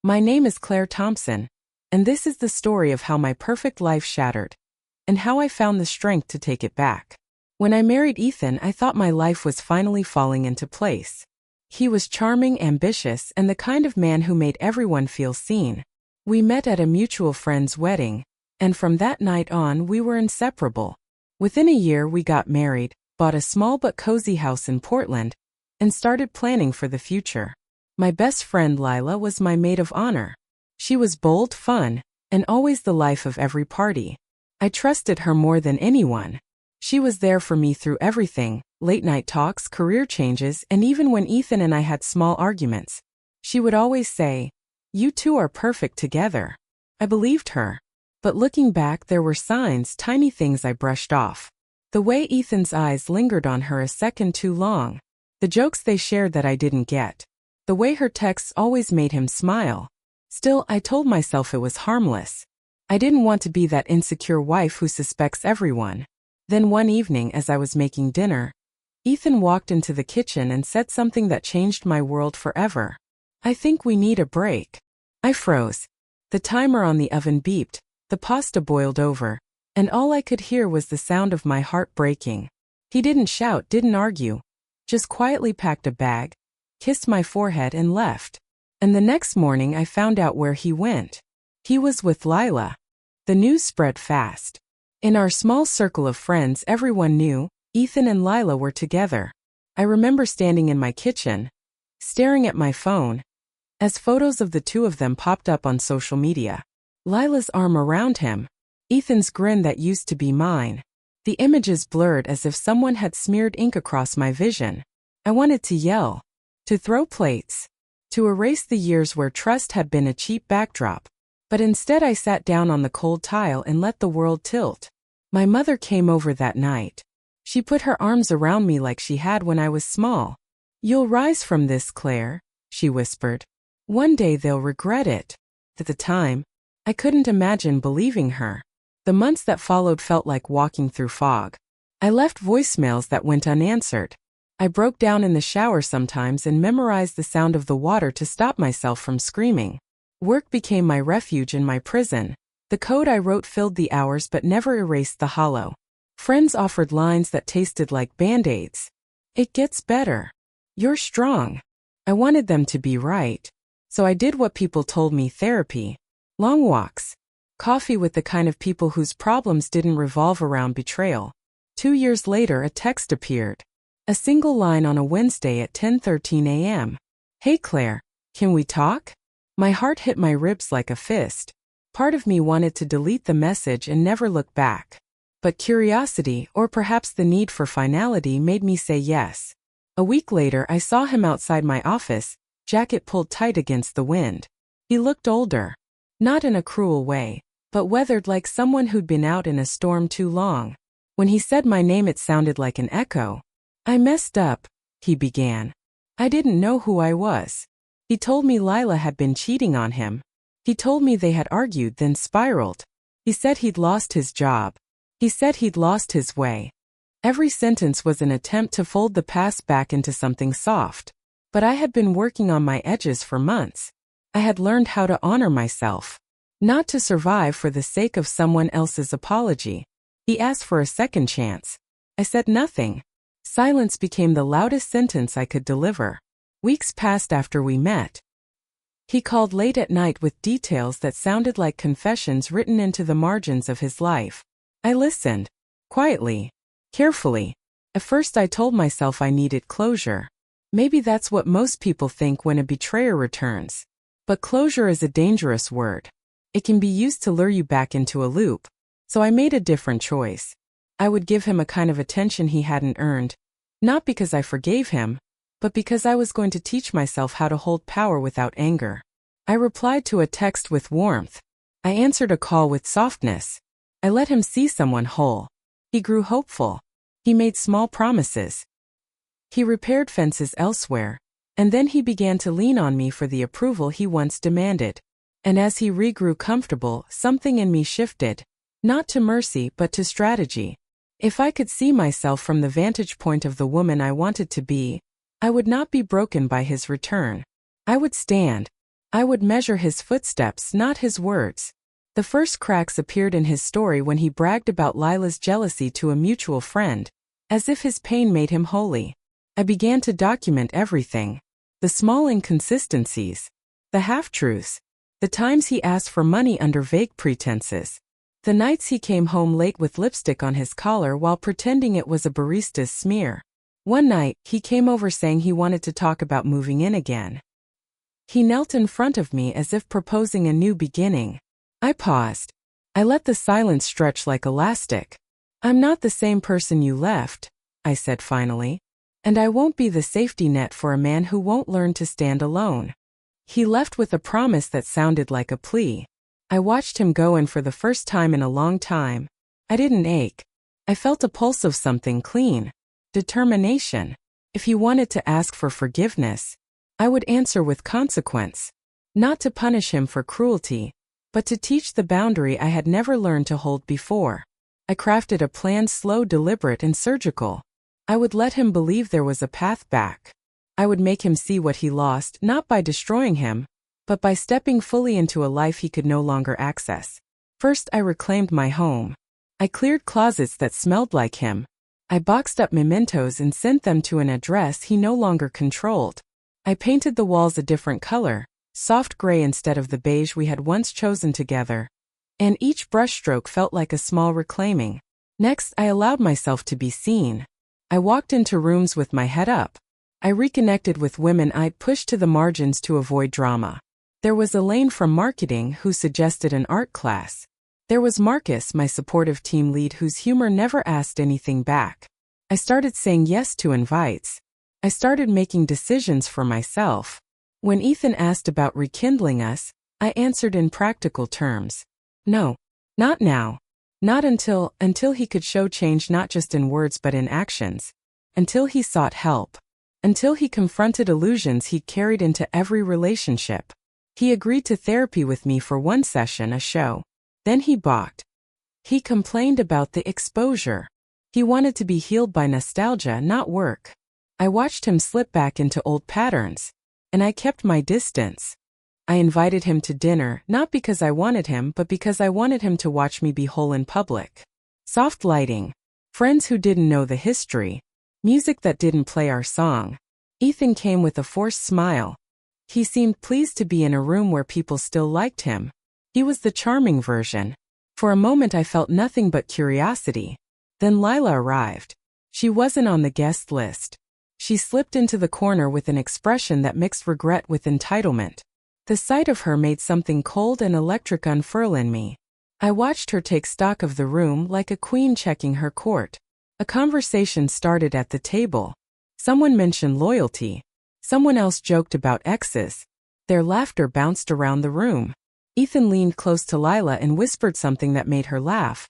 My name is Claire Thompson, and this is the story of how my perfect life shattered, and how I found the strength to take it back. When I married Ethan, I thought my life was finally falling into place. He was charming, ambitious, and the kind of man who made everyone feel seen. We met at a mutual friend's wedding, and from that night on we were inseparable. Within a year we got married, bought a small but cozy house in Portland, and started planning for the future. My best friend Lila was my maid of honor. She was bold, fun, and always the life of every party. I trusted her more than anyone. She was there for me through everything, late-night talks, career changes, and even when Ethan and I had small arguments. She would always say, "You two are perfect together." I believed her. But looking back, there were signs, tiny things I brushed off. The way Ethan's eyes lingered on her a second too long. The jokes they shared that I didn't get. The way her texts always made him smile. Still, I told myself it was harmless. I didn't want to be that insecure wife who suspects everyone. Then one evening, as I was making dinner, Ethan walked into the kitchen and said something that changed my world forever. "I think we need a break." I froze. The timer on the oven beeped, the pasta boiled over, and all I could hear was the sound of my heart breaking. He didn't shout, didn't argue, just quietly packed a bag, kissed my forehead and left. And the next morning I found out where he went. He was with Lila. The news spread fast. In our small circle of friends, everyone knew Ethan and Lila were together. I remember standing in my kitchen, staring at my phone, as photos of the two of them popped up on social media. Lila's arm around him, Ethan's grin that used to be mine. The images blurred as if someone had smeared ink across my vision. I wanted to yell, to throw plates, to erase the years where trust had been a cheap backdrop. But instead I sat down on the cold tile and let the world tilt. My mother came over that night. She put her arms around me like she had when I was small. "You'll rise from this, Claire," she whispered. "One day they'll regret it." At the time, I couldn't imagine believing her. The months that followed felt like walking through fog. I left voicemails that went unanswered. I broke down in the shower sometimes and memorized the sound of the water to stop myself from screaming. Work became my refuge and my prison. The code I wrote filled the hours but never erased the hollow. Friends offered lines that tasted like Band-Aids. "It gets better. You're strong." I wanted them to be right. So I did what people told me: therapy, long walks, coffee with the kind of people whose problems didn't revolve around betrayal. 2 years later, a text appeared. A single line on a Wednesday at 10:13 a.m. "Hey Claire, can we talk?" My heart hit my ribs like a fist. Part of me wanted to delete the message and never look back. But curiosity, or perhaps the need for finality, made me say yes. A week later, I saw him outside my office, jacket pulled tight against the wind. He looked older. Not in a cruel way, but weathered, like someone who'd been out in a storm too long. When he said my name, it sounded like an echo. "I messed up," he began. "I didn't know who I was." He told me Lila had been cheating on him. He told me they had argued, then spiraled. He said he'd lost his job. He said he'd lost his way. Every sentence was an attempt to fold the past back into something soft. But I had been working on my edges for months. I had learned how to honor myself. Not to survive for the sake of someone else's apology. He asked for a second chance. I said nothing. Silence became the loudest sentence I could deliver. Weeks passed after we met. He called late at night with details that sounded like confessions written into the margins of his life. I listened. Quietly. Carefully. At first I told myself I needed closure. Maybe that's what most people think when a betrayer returns. But closure is a dangerous word. It can be used to lure you back into a loop. So I made a different choice. I would give him a kind of attention he hadn't earned. Not because I forgave him, but because I was going to teach myself how to hold power without anger. I replied to a text with warmth. I answered a call with softness. I let him see someone whole. He grew hopeful. He made small promises. He repaired fences elsewhere, and then he began to lean on me for the approval he once demanded. And as he regrew comfortable, something in me shifted. Not to mercy, but to strategy. If I could see myself from the vantage point of the woman I wanted to be, I would not be broken by his return. I would stand. I would measure his footsteps, not his words. The first cracks appeared in his story when he bragged about Lila's jealousy to a mutual friend, as if his pain made him holy. I began to document everything. The small inconsistencies, the half-truths, the times he asked for money under vague pretenses, the nights he came home late with lipstick on his collar while pretending it was a barista's smear. One night, he came over saying he wanted to talk about moving in again. He knelt in front of me as if proposing a new beginning. I paused. I let the silence stretch like elastic. "I'm not the same person you left," I said finally. "And I won't be the safety net for a man who won't learn to stand alone." He left with a promise that sounded like a plea. I watched him go, and for the first time in a long time, I didn't ache. I felt a pulse of something clean. Determination. If he wanted to ask for forgiveness, I would answer with consequence. Not to punish him for cruelty, but to teach the boundary I had never learned to hold before. I crafted a plan, slow, deliberate, and surgical. I would let him believe there was a path back. I would make him see what he lost, not by destroying him, but by stepping fully into a life he could no longer access. First, I reclaimed my home. I cleared closets that smelled like him. I boxed up mementos and sent them to an address he no longer controlled. I painted the walls a different color, soft gray instead of the beige we had once chosen together, and each brushstroke felt like a small reclaiming. Next, I allowed myself to be seen. I walked into rooms with my head up. I reconnected with women I'd pushed to the margins to avoid drama. There was Elaine from marketing who suggested an art class. There was Marcus, my supportive team lead, whose humor never asked anything back. I started saying yes to invites. I started making decisions for myself. When Ethan asked about rekindling us, I answered in practical terms. No. Not now. Not until he could show change, not just in words but in actions. Until he sought help. Until he confronted illusions he'd carried into every relationship. He agreed to therapy with me for one session, a show. Then he balked. He complained about the exposure. He wanted to be healed by nostalgia, not work. I watched him slip back into old patterns, and I kept my distance. I invited him to dinner, not because I wanted him, but because I wanted him to watch me be whole in public. Soft lighting. Friends who didn't know the history. Music that didn't play our song. Ethan came with a forced smile. He seemed pleased to be in a room where people still liked him. He was the charming version. For a moment I felt nothing but curiosity. Then Lila arrived. She wasn't on the guest list. She slipped into the corner with an expression that mixed regret with entitlement. The sight of her made something cold and electric unfurl in me. I watched her take stock of the room like a queen checking her court. A conversation started at the table. Someone mentioned loyalty. Someone else joked about exes. Their laughter bounced around the room. Ethan leaned close to Lila and whispered something that made her laugh.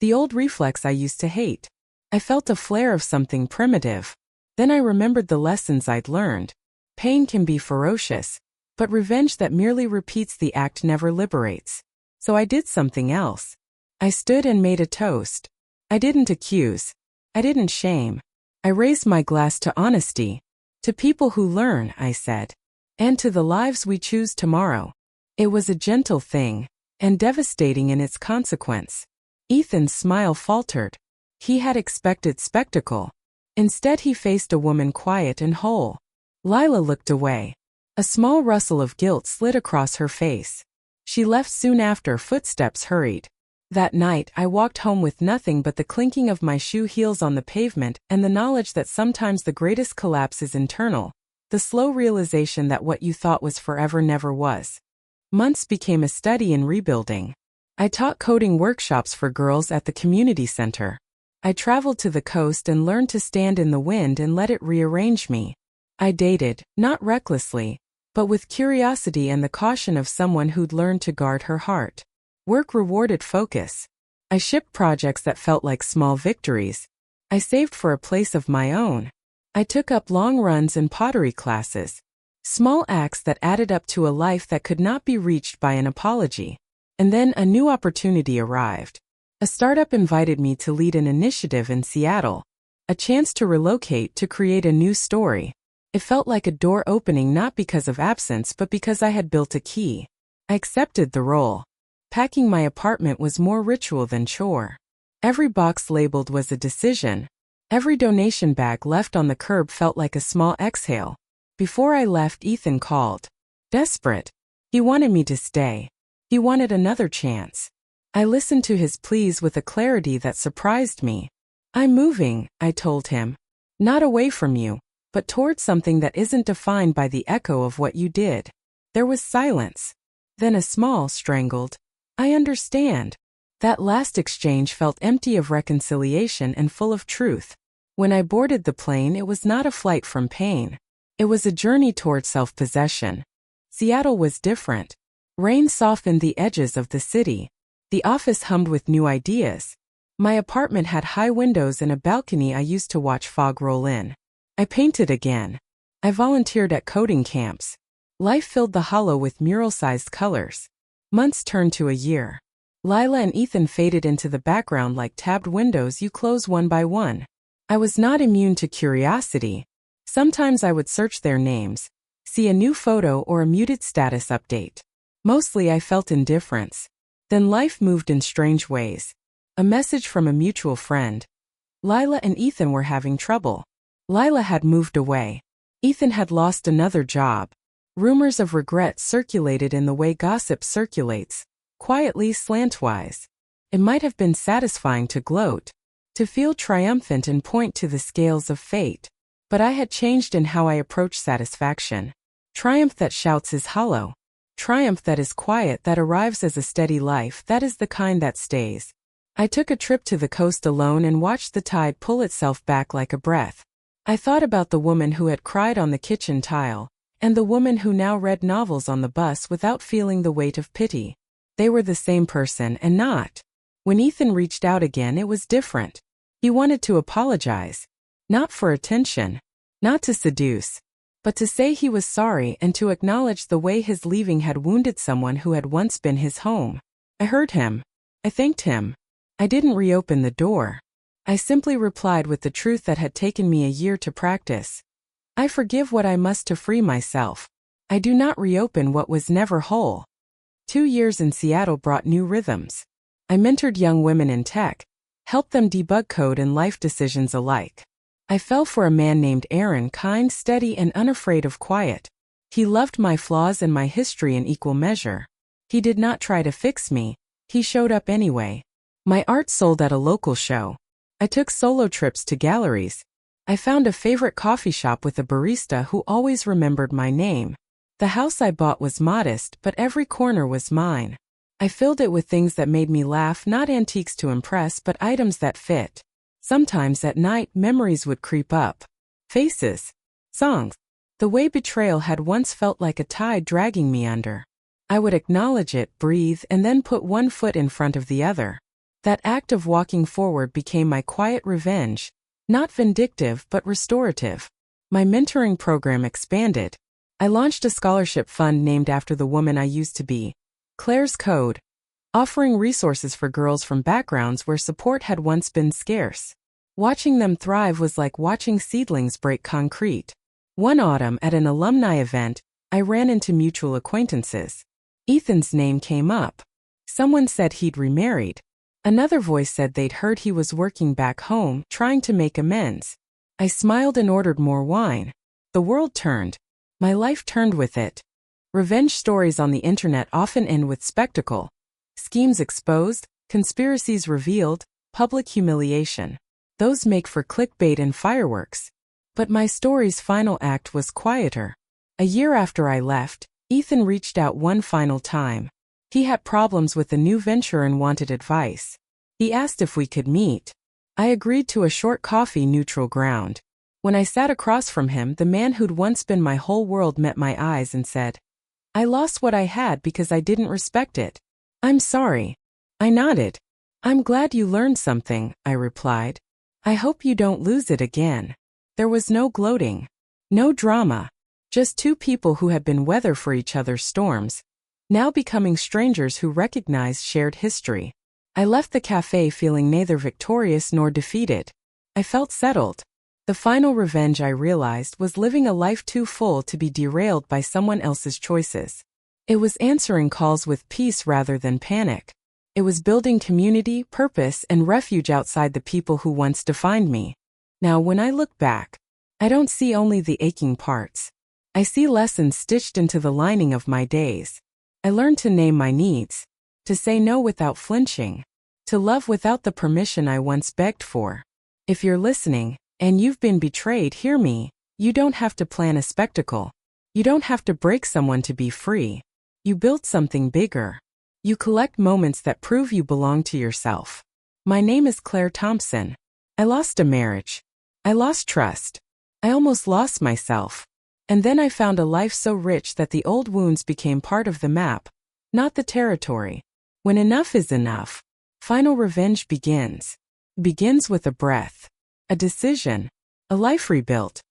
The old reflex I used to hate. I felt a flare of something primitive. Then I remembered the lessons I'd learned. Pain can be ferocious, but revenge that merely repeats the act never liberates. So I did something else. I stood and made a toast. I didn't accuse. I didn't shame. I raised my glass to honesty. To people who learn, I said. And to the lives we choose tomorrow. It was a gentle thing, and devastating in its consequence. Ethan's smile faltered. He had expected spectacle. Instead he faced a woman quiet and whole. Lila looked away. A small rustle of guilt slid across her face. She left soon after. Footsteps hurried. That night I walked home with nothing but the clinking of my shoe heels on the pavement and the knowledge that sometimes the greatest collapse is internal. The slow realization that what you thought was forever never was. Months became a study in rebuilding. I taught coding workshops for girls at the community center. I traveled to the coast and learned to stand in the wind and let it rearrange me. I dated, not recklessly, but with curiosity and the caution of someone who'd learned to guard her heart. Work rewarded focus. I shipped projects that felt like small victories. I saved for a place of my own. I took up long runs and pottery classes. Small acts that added up to a life that could not be reached by an apology. And then a new opportunity arrived. A startup invited me to lead an initiative in Seattle. A chance to relocate, to create a new story. It felt like a door opening not because of absence but because I had built a key. I accepted the role. Packing my apartment was more ritual than chore. Every box labeled was a decision. Every donation bag left on the curb felt like a small exhale. Before I left, Ethan called. Desperate. He wanted me to stay. He wanted another chance. I listened to his pleas with a clarity that surprised me. I'm moving, I told him. Not away from you, but towards something that isn't defined by the echo of what you did. There was silence. Then a small, strangled, I understand. That last exchange felt empty of reconciliation and full of truth. When I boarded the plane, it was not a flight from pain. It was a journey toward self-possession. Seattle was different. Rain softened the edges of the city. The office hummed with new ideas. My apartment had high windows and a balcony I used to watch fog roll in. I painted again. I volunteered at coding camps. Life filled the hollow with mural-sized colors. Months turned to a year. Lila and Ethan faded into the background like tabbed windows you close one by one. I was not immune to curiosity. Sometimes I would search their names, see a new photo or a muted status update. Mostly I felt indifference. Then life moved in strange ways. A message from a mutual friend. Lila and Ethan were having trouble. Lila had moved away. Ethan had lost another job. Rumors of regret circulated in the way gossip circulates, quietly slantwise. It might have been satisfying to gloat, to feel triumphant and point to the scales of fate. But I had changed in how I approach satisfaction. Triumph that shouts is hollow. Triumph that is quiet, that arrives as a steady life, that is the kind that stays. I took a trip to the coast alone and watched the tide pull itself back like a breath. I thought about the woman who had cried on the kitchen tile, and the woman who now read novels on the bus without feeling the weight of pity. They were the same person and not. When Ethan reached out again, it was different. He wanted to apologize. Not for attention. Not to seduce. But to say he was sorry and to acknowledge the way his leaving had wounded someone who had once been his home. I heard him. I thanked him. I didn't reopen the door. I simply replied with the truth that had taken me a year to practice. I forgive what I must to free myself. I do not reopen what was never whole. 2 years in Seattle brought new rhythms. I mentored young women in tech, helped them debug code and life decisions alike. I fell for a man named Aaron, kind, steady, and unafraid of quiet. He loved my flaws and my history in equal measure. He did not try to fix me. He showed up anyway. My art sold at a local show. I took solo trips to galleries. I found a favorite coffee shop with a barista who always remembered my name. The house I bought was modest, but every corner was mine. I filled it with things that made me laugh, not antiques to impress, but items that fit. Sometimes at night, memories would creep up. Faces. Songs. The way betrayal had once felt like a tide dragging me under. I would acknowledge it, breathe, and then put one foot in front of the other. That act of walking forward became my quiet revenge. Not vindictive, but restorative. My mentoring program expanded. I launched a scholarship fund named after the woman I used to be, Claire's Code, offering resources for girls from backgrounds where support had once been scarce. Watching them thrive was like watching seedlings break concrete. One autumn at an alumni event, I ran into mutual acquaintances. Ethan's name came up. Someone said he'd remarried. Another voice said they'd heard he was working back home, trying to make amends. I smiled and ordered more wine. The world turned. My life turned with it. Revenge stories on the internet often end with spectacle. Schemes exposed, conspiracies revealed, public humiliation. Those make for clickbait and fireworks. But my story's final act was quieter. A year after I left, Ethan reached out one final time. He had problems with a new venture and wanted advice. He asked if we could meet. I agreed to a short coffee, neutral ground. When I sat across from him, the man who'd once been my whole world met my eyes and said, I lost what I had because I didn't respect it. I'm sorry. I nodded. I'm glad you learned something, I replied. I hope you don't lose it again. There was no gloating. No drama. Just two people who had been weather for each other's storms, now becoming strangers who recognized shared history. I left the cafe feeling neither victorious nor defeated. I felt settled. The final revenge I realized was living a life too full to be derailed by someone else's choices. It was answering calls with peace rather than panic. It was building community, purpose, and refuge outside the people who once defined me. Now, when I look back, I don't see only the aching parts. I see lessons stitched into the lining of my days. I learned to name my needs, to say no without flinching, to love without the permission I once begged for. If you're listening, and you've been betrayed, hear me. You don't have to plan a spectacle. You don't have to break someone to be free. You build something bigger. You collect moments that prove you belong to yourself. My name is Claire Thompson. I lost a marriage. I lost trust. I almost lost myself. And then I found a life so rich that the old wounds became part of the map, not the territory. When enough is enough, final revenge begins. Begins with a breath. A decision, a life rebuilt,